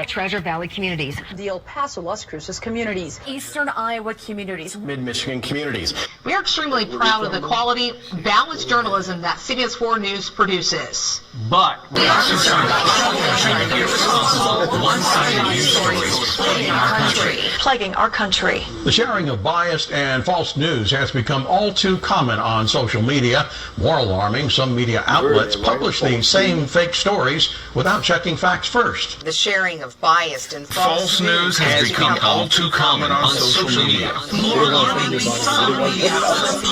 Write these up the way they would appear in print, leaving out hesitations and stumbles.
Treasure Valley communities, the El Paso, Las Cruces communities, Eastern Iowa communities, Mid-Michigan communities. We are extremely proud of the quality, balanced journalism that CBS 4 News produces. But we are concerned about irresponsible, one-sided news stories Plaguing our country. The sharing of biased and false news has become all too common on social media. More alarming, some media outlets publish these same fake stories without checking facts first. The sharing of biased and false news has become all too common on social media. More alarming, some media outlets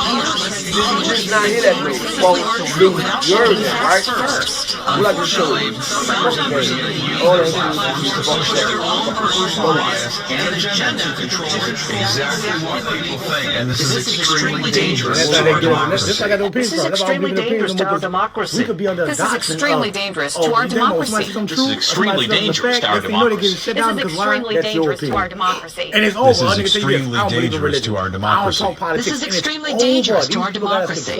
first. Unfortunately, some members of the media platforms push their own personal bias and agenda to control exactly what people think, and this is extremely dangerous to our democracy. This is extremely dangerous to our democracy. This is extremely dangerous to our democracy. This is extremely dangerous to our democracy. This is extremely dangerous to our democracy. And it's over. This is extremely dangerous to our democracy. This is extremely dangerous to our democracy.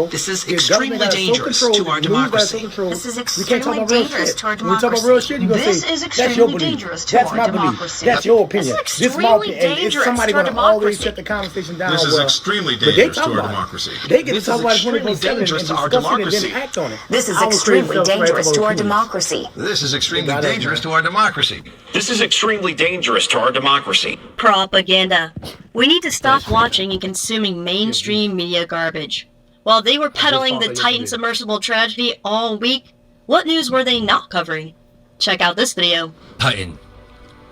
This is extremely dangerous to our democracy. This is extremely dangerous to our democracy. This is extremely dangerous to our democracy. That's your opinion. This is extremely dangerous somebody to our going to always democracy. shut the conversation down. This is extremely dangerous to our democracy. They get This to talk is about it extremely dangerous to our democracy. act on it. This is extremely dangerous to our democracy. This is extremely dangerous to our democracy. This is extremely dangerous to our democracy. Propaganda. We need to stop watching and consuming mainstream media garbage. While they were peddling the Titan submersible tragedy all week, what news were they not covering? Check out this video. Titan.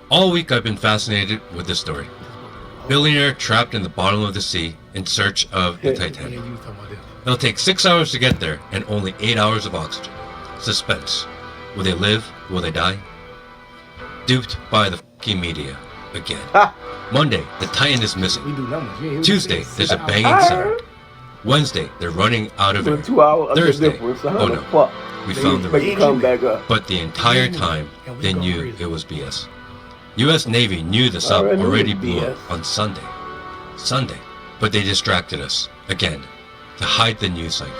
All week I've been fascinated with this story. Billionaire trapped in the bottom of the sea in search of the Titanic. It'll take 6 hours to get there and only 8 hours of oxygen. Suspense. Will they live? Will they die? Duped by the f***ing media. Again. Monday, the Titan is missing. Tuesday, there's a banging sound. Wednesday, they're running out of air. Thursday, oh no, we found the wreckage. But the entire time, they knew it was BS. U.S. Navy knew the sub already blew up on Sunday. But they distracted us, again, to hide the news cycle.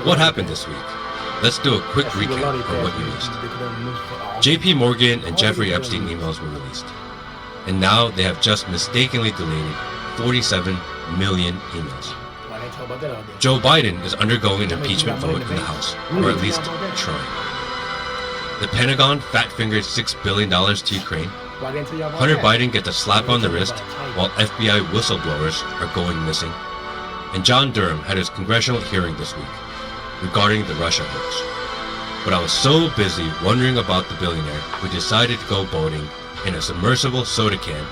What happened this week? Let's do a quick recap of what you missed. JP Morgan and Jeffrey Epstein emails were released. And now they have just mistakenly deleted 47 million emails. Joe Biden is undergoing an impeachment vote in the House, or at least trying. The Pentagon fat-fingered $6 billion to Ukraine. Hunter Biden gets a slap on the wrist while FBI whistleblowers are going missing. And John Durham had his congressional hearing this week regarding the Russia hoax. But I was so busy wondering about the billionaire who decided to go boating in a submersible soda can,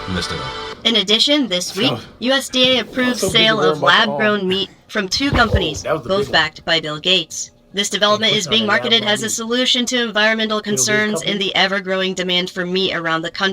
I missed it all. In addition, this week, USDA approved sale of lab-grown meat from 2 companies, both backed by Bill Gates. This development is being marketed as a solution to environmental concerns and the ever-growing demand for meat around the country.